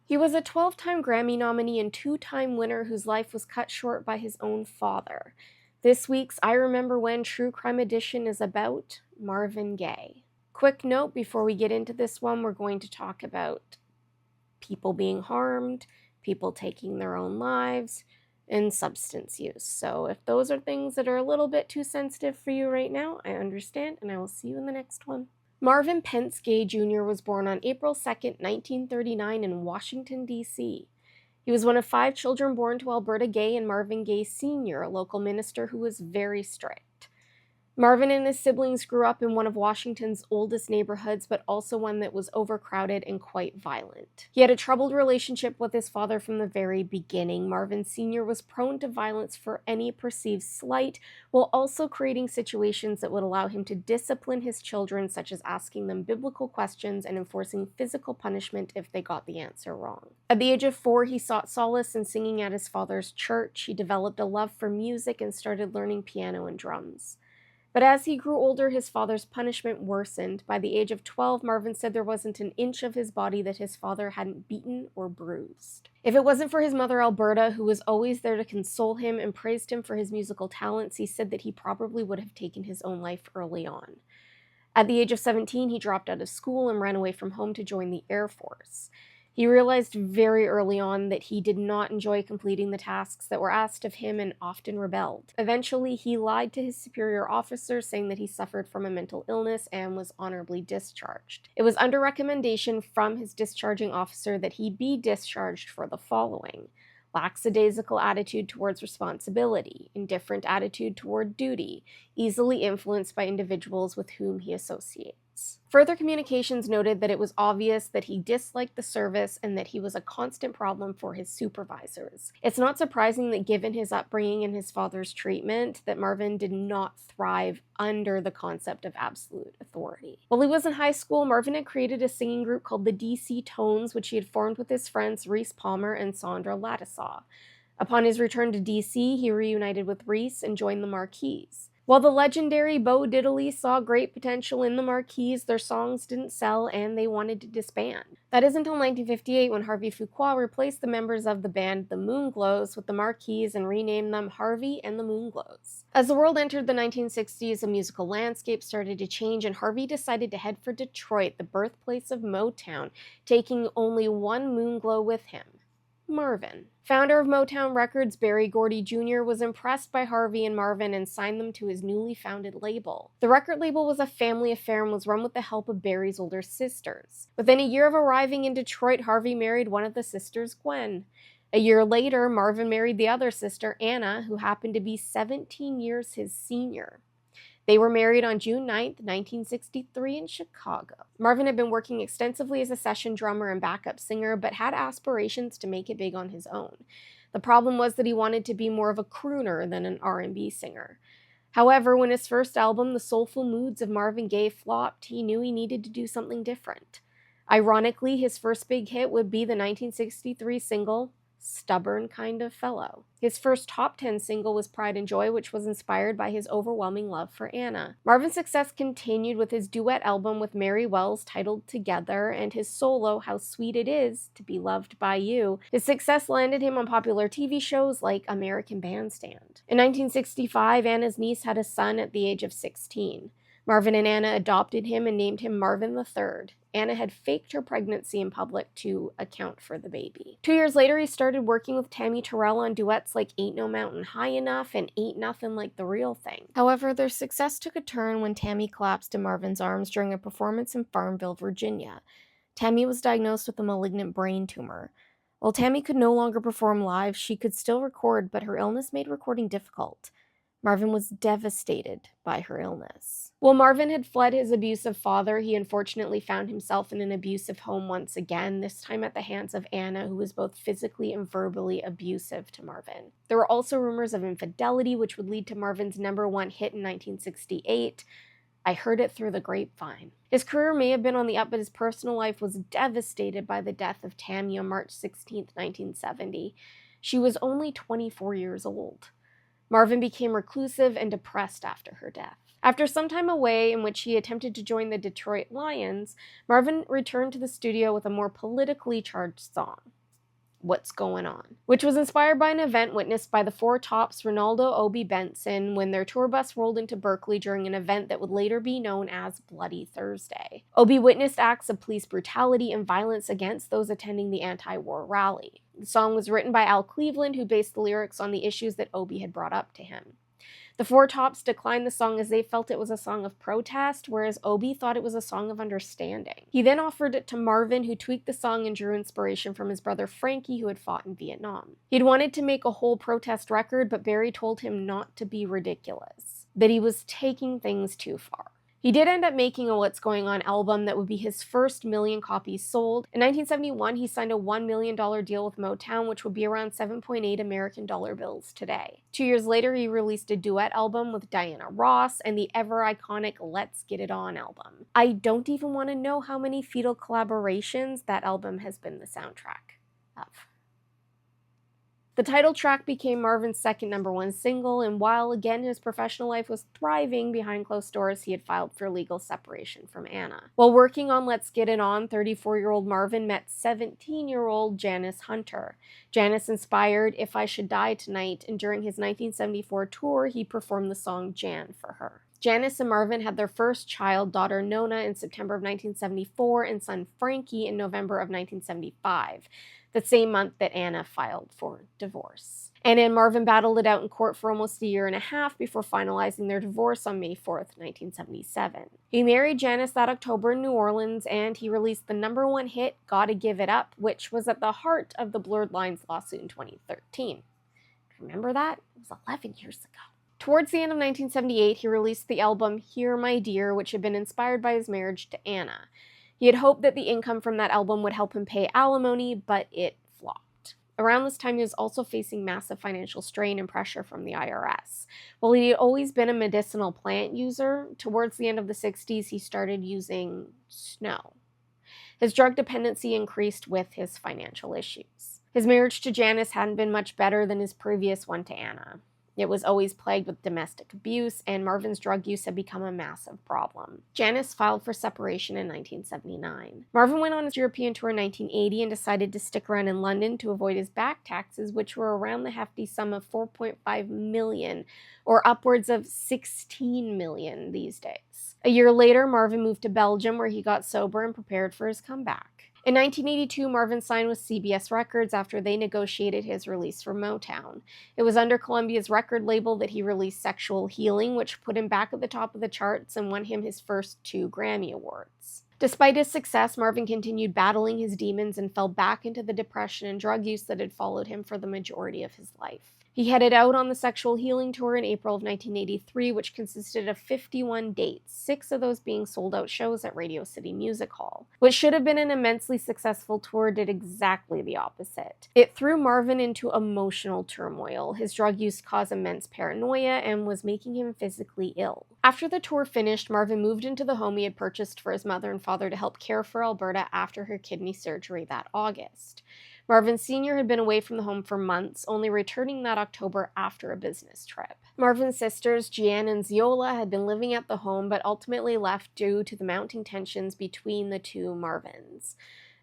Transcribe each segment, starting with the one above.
He was a 12-time Grammy nominee and 2-time winner whose life was cut short by his own father. This week's I Remember When True Crime Edition is about Marvin Gaye. Quick note before we get into this one, we're going to talk about people being harmed, people taking their own lives, and substance use. So if those are things that are a little bit too sensitive for you right now, I understand, and I will see you in the next one. Marvin Pence Gaye Jr. was born on April 2nd, 1939 in Washington, D.C. He was one of 5 children born to Alberta Gaye and Marvin Gaye Sr., a local minister who was very strict. Marvin and his siblings grew up in one of Washington's oldest neighborhoods, but also one that was overcrowded and quite violent. He had a troubled relationship with his father from the very beginning. Marvin Sr. was prone to violence for any perceived slight, while also creating situations that would allow him to discipline his children, such as asking them biblical questions and enforcing physical punishment if they got the answer wrong. At the age of 4, he sought solace in singing at his father's church. He developed a love for music and started learning piano and drums. But as he grew older, his father's punishment worsened. By the age of 12, Marvin said there wasn't an inch of his body that his father hadn't beaten or bruised. If it wasn't for his mother, Alberta, who was always there to console him and praised him for his musical talents, he said that he probably would have taken his own life early on. At the age of 17, he dropped out of school and ran away from home to join the Air Force. He realized very early on that he did not enjoy completing the tasks that were asked of him and often rebelled. Eventually, he lied to his superior officers, saying that he suffered from a mental illness and was honorably discharged. It was under recommendation from his discharging officer that he be discharged for the following: lackadaisical attitude towards responsibility, indifferent attitude toward duty, easily influenced by individuals with whom he associates. Further communications noted that it was obvious that he disliked the service and that he was a constant problem for his supervisors. It's not surprising that given his upbringing and his father's treatment, that Marvin did not thrive under the concept of absolute authority. While he was in high school, Marvin had created a singing group called the DC Tones, which he had formed with his friends Reese Palmer and Sandra Ladisaw. Upon his return to DC, he reunited with Reese and joined the Marquis. While the legendary Bo Diddley saw great potential in the Marquis, their songs didn't sell and they wanted to disband. That is until 1958 when Harvey Fuqua replaced the members of the band the Moonglows with the Marquis and renamed them Harvey and the Moonglows. As the world entered the 1960s, the musical landscape started to change and Harvey decided to head for Detroit, the birthplace of Motown, taking only one Moonglow with him: Marvin. Founder of Motown Records, Berry Gordy Jr., was impressed by Harvey and Marvin and signed them to his newly founded label. The record label was a family affair and was run with the help of Berry's older sisters. Within a year of arriving in Detroit, Harvey married one of the sisters, Gwen. A year later, Marvin married the other sister, Anna, who happened to be 17 years his senior. They were married on June 9, 1963 in Chicago. Marvin had been working extensively as a session drummer and backup singer, but had aspirations to make it big on his own. The problem was that he wanted to be more of a crooner than an R&B singer. However, when his first album, The Soulful Moods of Marvin Gaye, flopped, he knew he needed to do something different. Ironically, his first big hit would be the 1963 single, Stubborn Kind of Fellow. His first top 10 single was Pride and Joy, which was inspired by his overwhelming love for Anna. Marvin's success continued with his duet album with Mary Wells titled Together and his solo How Sweet It Is to Be Loved by You. His success landed him on popular TV shows like American Bandstand. In 1965, Anna's niece had a son at the age of 16. Marvin and Anna adopted him and named him Marvin III. Anna had faked her pregnancy in public to account for the baby. 2 years later, he started working with Tammy Terrell on duets like Ain't No Mountain High Enough and Ain't Nothing Like the Real Thing. However, their success took a turn when Tammy collapsed in Marvin's arms during a performance in Farmville, Virginia. Tammy was diagnosed with a malignant brain tumor. While Tammy could no longer perform live, she could still record, but her illness made recording difficult. Marvin was devastated by her illness. While Marvin had fled his abusive father, he unfortunately found himself in an abusive home once again, this time at the hands of Anna, who was both physically and verbally abusive to Marvin. There were also rumors of infidelity, which would lead to Marvin's #1 hit in 1968, I Heard It Through the Grapevine. His career may have been on the up, but his personal life was devastated by the death of Tammy on March 16, 1970. She was only 24 years old. Marvin became reclusive and depressed after her death. After some time away in which he attempted to join the Detroit Lions, Marvin returned to the studio with a more politically charged song. What's Going On, which was inspired by an event witnessed by the Four Tops' Ronaldo Obi Benson when their tour bus rolled into Berkeley during an event that would later be known as Bloody Thursday. Obi witnessed acts of police brutality and violence against those attending the anti-war rally. The song was written by Al Cleveland, who based the lyrics on the issues that Obi had brought up to him. The Four Tops declined the song as they felt it was a song of protest, whereas Obi thought it was a song of understanding. He then offered it to Marvin, who tweaked the song and drew inspiration from his brother Frankie, who had fought in Vietnam. He'd wanted to make a whole protest record, but Barry told him not to be ridiculous, that he was taking things too far. He did end up making a What's Going On album that would be his first million copies sold. In 1971, he signed a $1 million deal with Motown, which would be around 7.8 American dollar bills today. 2 years later, he released a duet album with Diana Ross and the ever-iconic Let's Get It On album. I don't even want to know how many Fetal collaborations that album has been the soundtrack of. The title track became Marvin's second #1 single, and while again his professional life was thriving behind closed doors, he had filed for legal separation from Anna. While working on Let's Get It On, 34-year-old Marvin met 17-year-old Janice Hunter. Janice inspired If I Should Die Tonight, and during his 1974 tour, he performed the song Jan for her. Janice and Marvin had their first child, daughter Nona, in September of 1974 and son Frankie in November of 1975, the same month that Anna filed for divorce. Anna and Marvin battled it out in court for almost a year and a half before finalizing their divorce on May 4th, 1977. He married Janice that October in New Orleans, and he released the #1 hit, Gotta Give It Up, which was at the heart of the Blurred Lines lawsuit in 2013. Remember that? It was 11 years ago. Towards the end of 1978, he released the album Here My Dear, which had been inspired by his marriage to Anna. He had hoped that the income from that album would help him pay alimony, but it flopped. Around this time, he was also facing massive financial strain and pressure from the IRS. While he had always been a medicinal plant user, towards the end of the 60s, he started using snow. His drug dependency increased with his financial issues. His marriage to Janice hadn't been much better than his previous one to Anna. It was always plagued with domestic abuse, and Marvin's drug use had become a massive problem. Janice filed for separation in 1979. Marvin went on his European tour in 1980 and decided to stick around in London to avoid his back taxes, which were around the hefty sum of $4.5 million, or upwards of $16 million these days. A year later, Marvin moved to Belgium, where he got sober and prepared for his comeback. In 1982, Marvin signed with CBS Records after they negotiated his release from Motown. It was under Columbia's record label that he released Sexual Healing, which put him back at the top of the charts and won him his first 2 Grammy Awards. Despite his success, Marvin continued battling his demons and fell back into the depression and drug use that had followed him for the majority of his life. He headed out on the Sexual Healing Tour in April of 1983, which consisted of 51 dates, 6 of those being sold-out shows at Radio City Music Hall. What should have been an immensely successful tour did exactly the opposite. It threw Marvin into emotional turmoil. His drug use caused immense paranoia and was making him physically ill. After the tour finished, Marvin moved into the home he had purchased for his mother and father to help care for Alberta after her kidney surgery that August. Marvin Sr. had been away from the home for months, only returning that October after a business trip. Marvin's sisters, Jeanne and Ziola, had been living at the home, but ultimately left due to the mounting tensions between the two Marvins.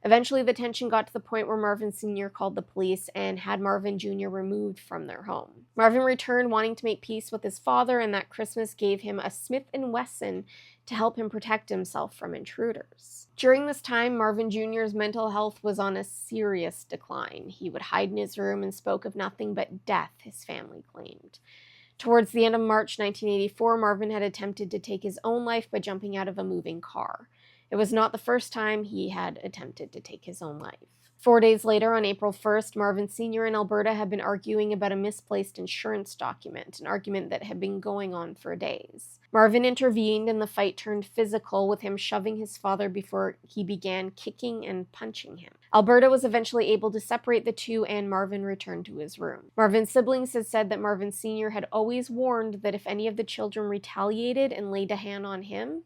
Eventually, the tension got to the point where Marvin Sr. called the police and had Marvin Jr. removed from their home. Marvin returned wanting to make peace with his father, and that Christmas gave him a Smith & Wesson to help him protect himself from intruders. During this time, Marvin Jr.'s mental health was on a serious decline. He would hide in his room and spoke of nothing but death, his family claimed. Towards the end of March 1984, Marvin had attempted to take his own life by jumping out of a moving car. It was not the first time he had attempted to take his own life. 4 days later, on April 1st, Marvin Sr. and Alberta had been arguing about a misplaced insurance document, an argument that had been going on for days. Marvin intervened and the fight turned physical, with him shoving his father before he began kicking and punching him. Alberta was eventually able to separate the two, and Marvin returned to his room. Marvin's siblings had said that Marvin Sr. had always warned that if any of the children retaliated and laid a hand on him,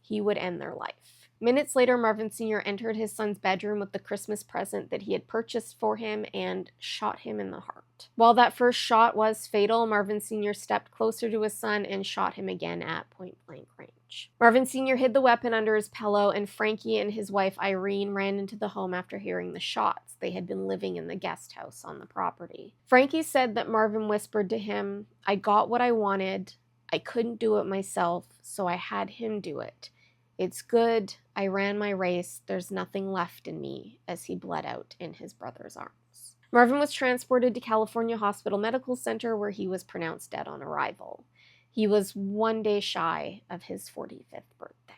he would end their life. Minutes later, Marvin Sr. entered his son's bedroom with the Christmas present that he had purchased for him and shot him in the heart. While that first shot was fatal, Marvin Sr. stepped closer to his son and shot him again at point-blank range. couch. Marvin Sr. hid the weapon under his pillow, and Frankie and his wife Irene ran into the home after hearing the shots. They had been living in the guest house on the property. Frankie said that Marvin whispered to him, "I got what I wanted. I couldn't do it myself, so I had him do it. It's good. I ran my race. There's nothing left in me," as he bled out in his brother's arms. Marvin was transported to California Hospital Medical Center, where he was pronounced dead on arrival. He was 1 day shy of his 45th birthday.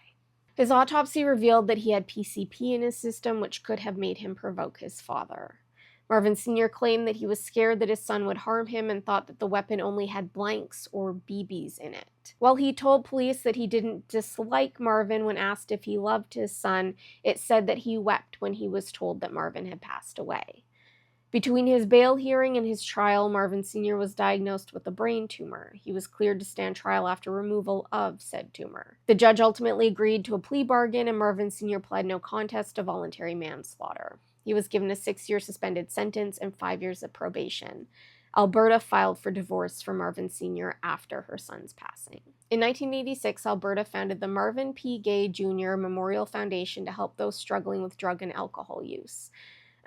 His autopsy revealed that he had PCP in his system, which could have made him provoke his father. Marvin Sr. claimed that he was scared that his son would harm him and thought that the weapon only had blanks or BBs in it. While he told police that he didn't dislike Marvin when asked if he loved his son, it said that he wept when he was told that Marvin had passed away. Between his bail hearing and his trial, Marvin Sr. was diagnosed with a brain tumor. He was cleared to stand trial after removal of said tumor. The judge ultimately agreed to a plea bargain, and Marvin Sr. pled no contest to voluntary manslaughter. He was given a 6-year suspended sentence and 5 years of probation. Alberta filed for divorce for Marvin Sr. after her son's passing. In 1986, Alberta founded the Marvin P. Gaye Jr. Memorial Foundation to help those struggling with drug and alcohol use.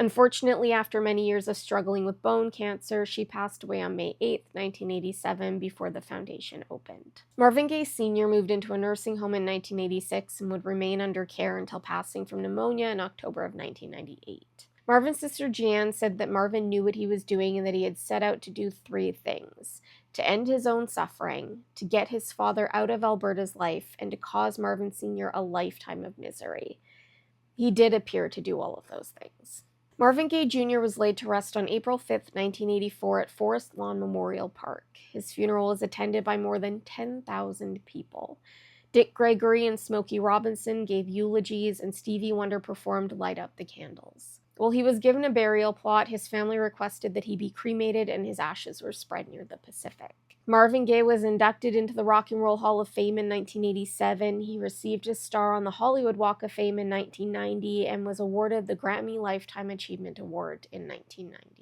Unfortunately, after many years of struggling with bone cancer, she passed away on May 8, 1987, before the foundation opened. Marvin Gaye Sr. moved into a nursing home in 1986 and would remain under care until passing from pneumonia in October of 1998. Marvin's sister Jan said that Marvin knew what he was doing and that he had set out to do 3 things: to end his own suffering, to get his father out of Alberta's life, and to cause Marvin Sr. a lifetime of misery. He did appear to do all of those things. Marvin Gaye Jr. was laid to rest on April 5, 1984 at Forest Lawn Memorial Park. His funeral was attended by more than 10,000 people. Dick Gregory and Smokey Robinson gave eulogies, and Stevie Wonder performed Light Up the Candles. While he was given a burial plot, his family requested that he be cremated and his ashes were spread near the Pacific. Marvin Gaye was inducted into the Rock and Roll Hall of Fame in 1987. He received his star on the Hollywood Walk of Fame in 1990 and was awarded the Grammy Lifetime Achievement Award in 1990.